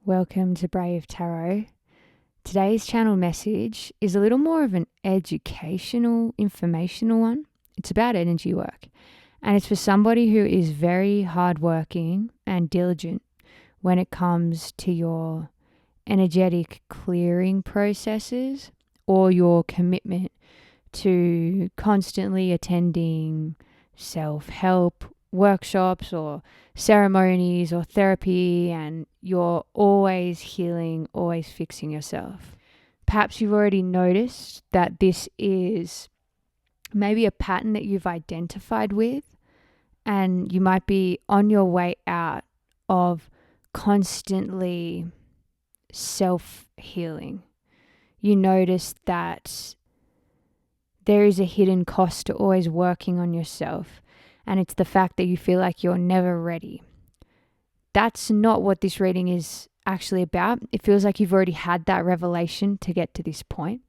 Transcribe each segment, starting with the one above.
Welcome to Brave Tarot. Today's channel message is a little more of an educational, informational one. It's about energy work, and it's for somebody who is very hardworking and diligent when it comes to your energetic clearing processes or your commitment to constantly attending self-help workshops or ceremonies or therapy, and you're always healing, always fixing yourself. Perhaps you've already noticed that this is maybe a pattern that you've identified with, and you might be on your way out of constantly self-healing. You notice that there is a hidden cost to always working on yourself, and it's the fact that you feel like you're never ready. That's not what this reading is actually about. It feels like you've already had that revelation to get to this point.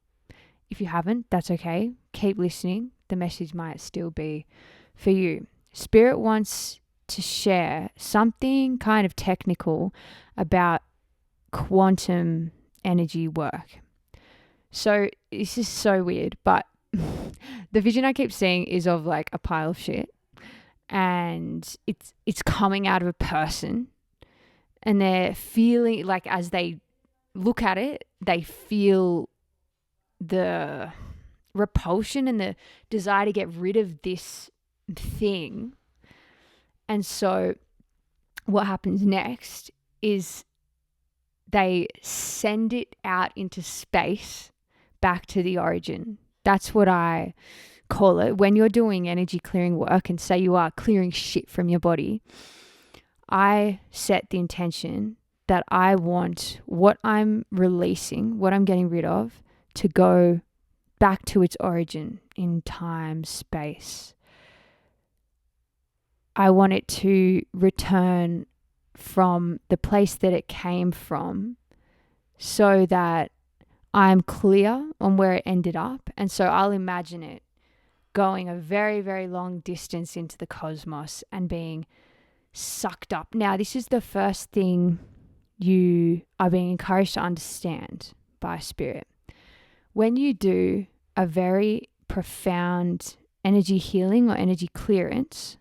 If you haven't, that's okay. Keep listening. The message might still be for you. Spirit wants to share something kind of technical about quantum energy work. So this is so weird, but the vision I keep seeing is of like a pile of shit, and it's coming out of a person, and they're feeling like, as they look at it, they feel the repulsion and the desire to get rid of this thing. And so what happens next is they send it out into space back to the origin. That's what I call it. When you're doing energy clearing work, and say you are clearing shit from your body, I set the intention that I want what I'm releasing, what I'm getting rid of, to go back to its origin in time, space. I want it to return from the place that it came from, so that I'm clear on where it ended up. And so I'll imagine it going a very, very long distance into the cosmos and being sucked up. Now, this is the first thing you are being encouraged to understand by Spirit. When you do a very profound energy healing or energy clearance,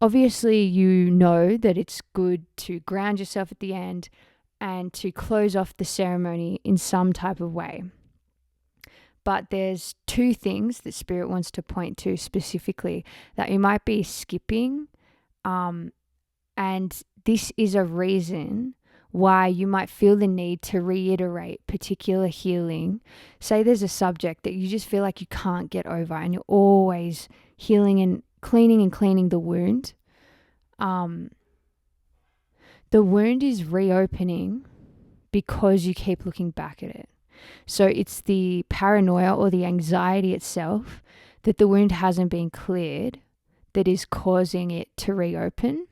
obviously you know that it's good to ground yourself at the end and to close off the ceremony in some type of way. But there's two things that Spirit wants to point to specifically that you might be skipping. And this is a reason why you might feel the need to reiterate particular healing. Say there's a subject that you just feel like you can't get over, and you're always healing and cleaning the wound. The wound is reopening because you keep looking back at it. So it's the paranoia or the anxiety itself that the wound hasn't been cleared that is causing it to reopen.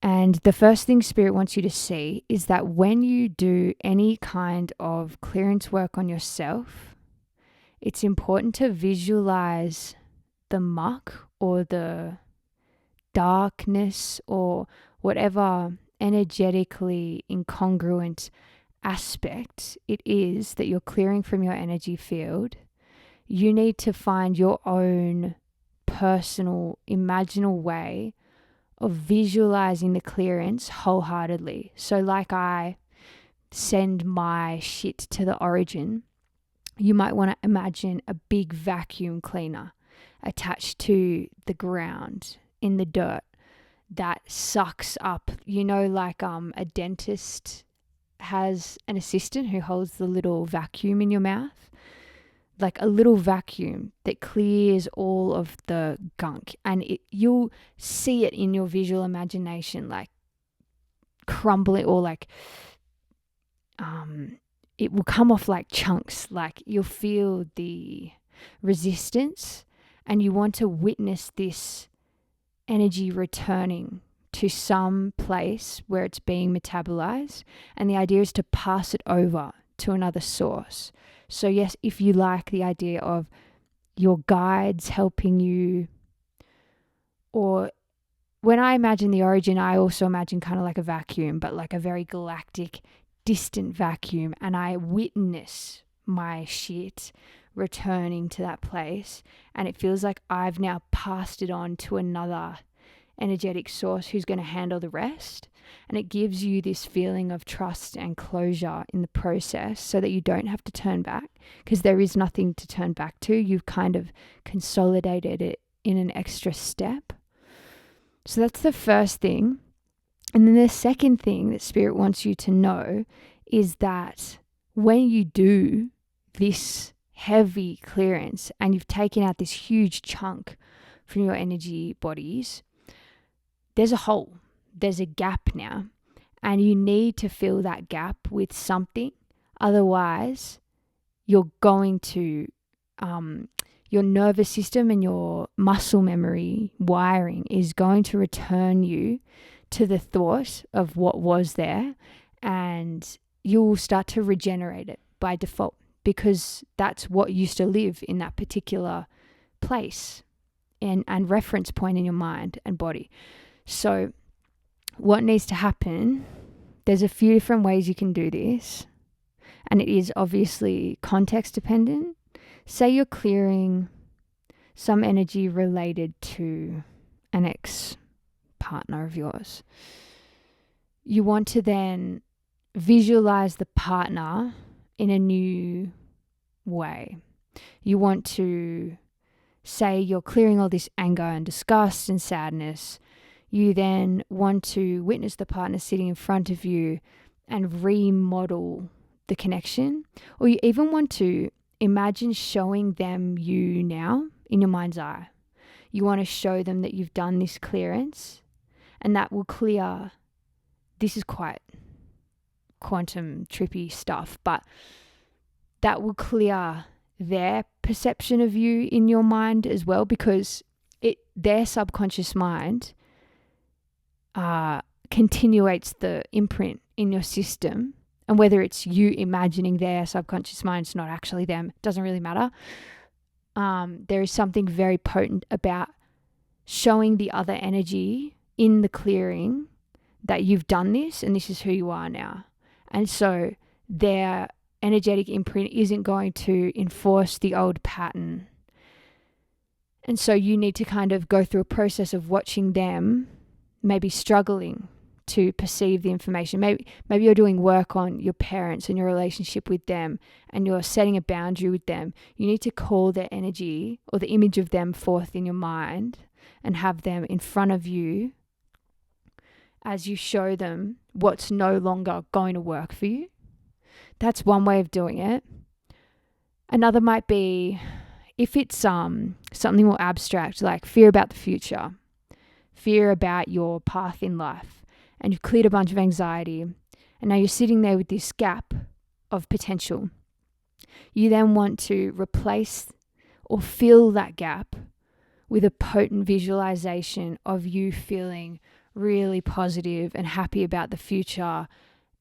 And the first thing Spirit wants you to see is that when you do any kind of clearance work on yourself, it's important to visualize the muck or the darkness or whatever energetically incongruent aspect it is that you're clearing from your energy field. You need to find your own personal, imaginal way of visualizing the clearance wholeheartedly. So like I send my shit to the origin, you might want to imagine a big vacuum cleaner attached to the ground in the dirt that sucks up, like a dentist has an assistant who holds the little vacuum in your mouth, like a little vacuum that clears all of the gunk, and you'll see it in your visual imagination, like crumbling, or like it will come off like chunks, like you'll feel the resistance, and you want to witness this energy returning to some place where it's being metabolized, and the idea is to pass it over to another source. So yes, if you like the idea of your guides helping you, or when I imagine the origin, I also imagine kind of like a vacuum, but like a very galactic, distant vacuum. And I witness my shit returning to that place. And it feels like I've now passed it on to another energetic source who's going to handle the rest. And it gives you this feeling of trust and closure in the process so that you don't have to turn back, because there is nothing to turn back to. You've kind of consolidated it in an extra step. So that's the first thing. And then the second thing that Spirit wants you to know is that when you do this heavy clearance and you've taken out this huge chunk from your energy bodies, there's a hole, there's a gap now, and you need to fill that gap with something. Otherwise, you're going to, your nervous system and your muscle memory wiring is going to return you to the thought of what was there, and you'll start to regenerate it by default, because that's what used to live in that particular place and reference point in your mind and body. So what needs to happen, there's a few different ways you can do this, and it is obviously context dependent. Say you're clearing some energy related to an ex-partner of yours. You want to then visualize the partner in a new way. You want to say you're clearing all this anger and disgust and sadness. You then want to witness the partner sitting in front of you and remodel the connection. Or you even want to imagine showing them you now in your mind's eye. You want to show them that you've done this clearance, and that will clear. This is quite quantum trippy stuff, but that will clear their perception of you in your mind as well, because their subconscious mind continuates the imprint in your system. And whether it's you imagining their subconscious mind, it's not actually them, it doesn't really matter. There is something very potent about showing the other energy in the clearing that you've done this and this is who you are now. And so their energetic imprint isn't going to enforce the old pattern. And so you need to kind of go through a process of watching them maybe struggling to perceive the information. Maybe you're doing work on your parents and your relationship with them, and you're setting a boundary with them. You need to call their energy or the image of them forth in your mind and have them in front of you as you show them what's no longer going to work for you. That's one way of doing it. Another might be, if it's something more abstract, like fear about the future, fear about your path in life, and you've cleared a bunch of anxiety, and now you're sitting there with this gap of potential. You then want to replace or fill that gap with a potent visualization of you feeling really positive and happy about the future,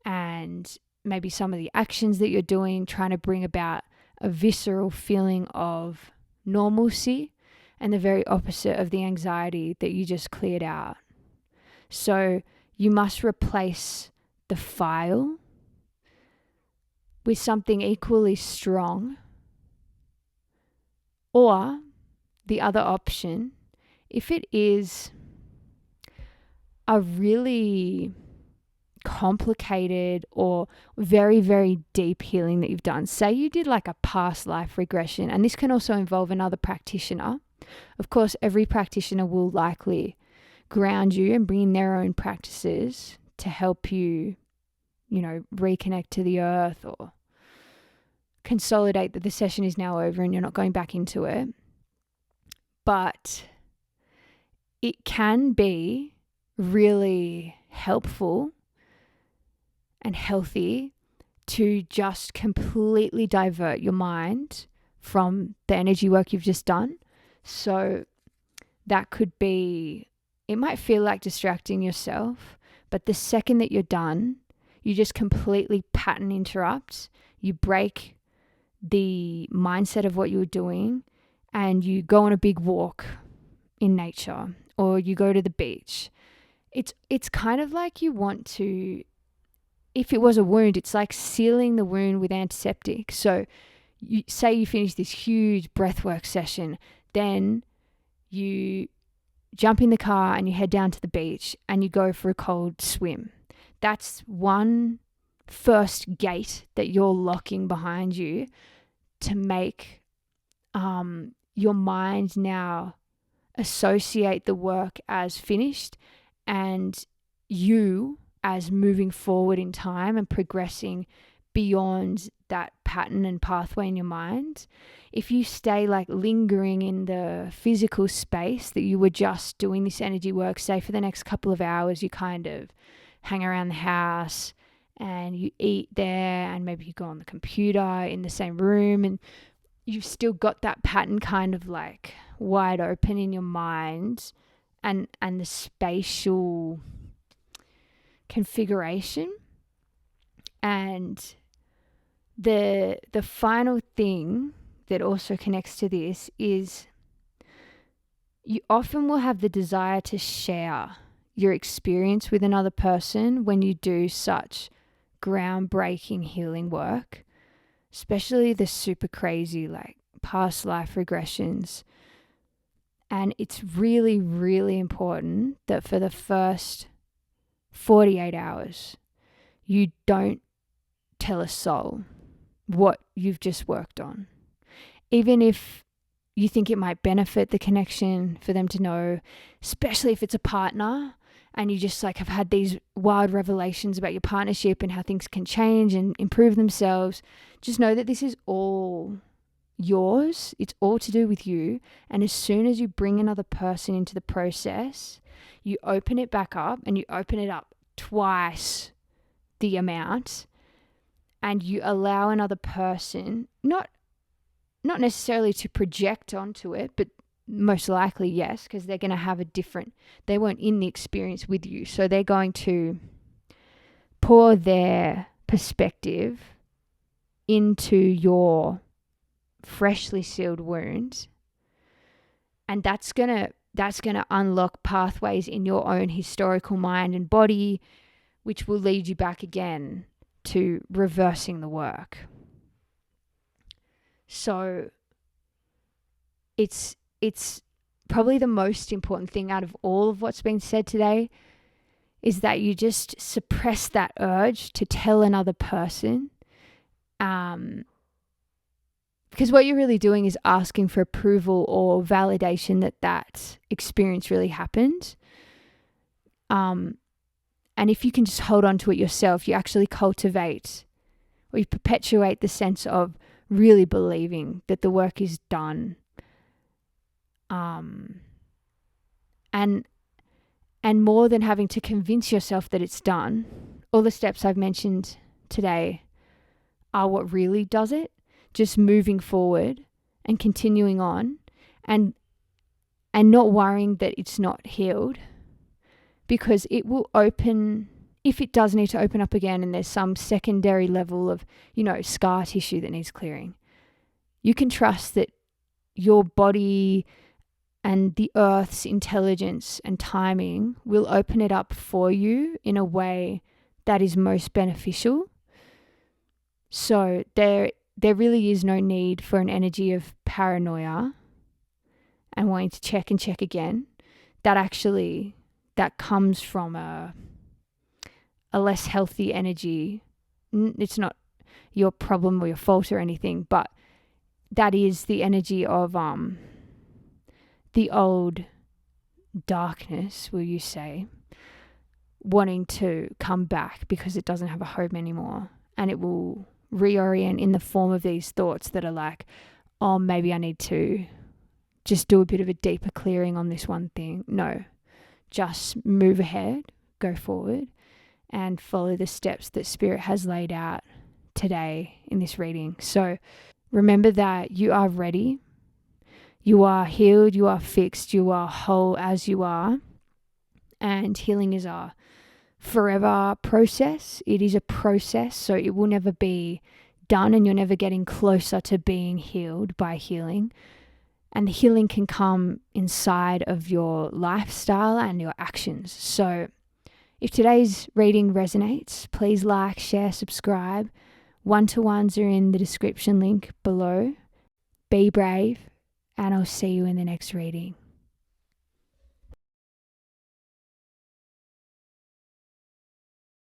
and maybe some of the actions that you're doing, trying to bring about a visceral feeling of normalcy and the very opposite of the anxiety that you just cleared out. So you must replace the file with something equally strong. Or the other option, if it is a really complicated or very, very deep healing that you've done, say you did like a past life regression, and this can also involve another practitioner. Of course, every practitioner will likely ground you and bring in their own practices to help you, reconnect to the earth or consolidate that the session is now over and you're not going back into it. But it can be really helpful and healthy to just completely divert your mind from the energy work you've just done. So that could be, it might feel like distracting yourself, but the second that you're done, you just completely pattern interrupt. You break the mindset of what you were doing and you go on a big walk in nature, or you go to the beach It's kind of like you want to, if it was a wound, it's like sealing the wound with antiseptic. So you say you finish this huge breathwork session, then you jump in the car and you head down to the beach and you go for a cold swim. That's one first gate that you're locking behind you to make your mind now associate the work as finished and you as moving forward in time and progressing beyond that pattern and pathway in your mind. If you stay like lingering in the physical space that you were just doing this energy work, say for the next couple of hours, you kind of hang around the house and you eat there, and maybe you go on the computer in the same room, and you've still got that pattern kind of like wide open in your mind, and the spatial configuration. And the final thing that also connects to this is you often will have the desire to share your experience with another person when you do such groundbreaking healing work, especially the super crazy like past life regressions. And it's really, really important that for the first 48 hours, you don't tell a soul what you've just worked on. Even if you think it might benefit the connection for them to know, especially if it's a partner and you just like have had these wild revelations about your partnership and how things can change and improve themselves, just know that this is all yours. It's all to do with you. And as soon as you bring another person into the process, you open it back up, and you open it up twice the amount, and you allow another person, not necessarily to project onto it, but most likely yes, because they're going to have they weren't in the experience with you, so they're going to pour their perspective into your freshly sealed wounds, and that's gonna unlock pathways in your own historical mind and body, which will lead you back again to reversing the work. So it's probably the most important thing out of all of what's been said today is that you just suppress that urge to tell another person, because what you're really doing is asking for approval or validation that experience really happened. And if you can just hold on to it yourself, you actually cultivate, or you perpetuate the sense of really believing that the work is done. And more than having to convince yourself that it's done, all the steps I've mentioned today are what really does it. Just moving forward and continuing on, and not worrying that it's not healed, because it will open, if it does need to open up again and there's some secondary level of, scar tissue that needs clearing. You can trust that your body and the earth's intelligence and timing will open it up for you in a way that is most beneficial. So there really is no need for an energy of paranoia and wanting to check and check again. That comes from a less healthy energy. It's not your problem or your fault or anything, but that is the energy of the old darkness, will you say, wanting to come back because it doesn't have a home anymore, and it will reorient in the form of these thoughts that are like, oh, maybe I need to just do a bit of a deeper clearing on this one thing. No, just move ahead, go forward, and follow the steps that Spirit has laid out today in this reading. So remember that you are ready, you are healed, you are fixed, you are whole as you are, and healing is a forever process. It is a process, so it will never be done, and you're never getting closer to being healed by healing. And the healing can come inside of your lifestyle and your actions. So If today's reading resonates, please like, share, subscribe. One-to-ones are in the description link below. Be brave, and I'll see you in the next reading.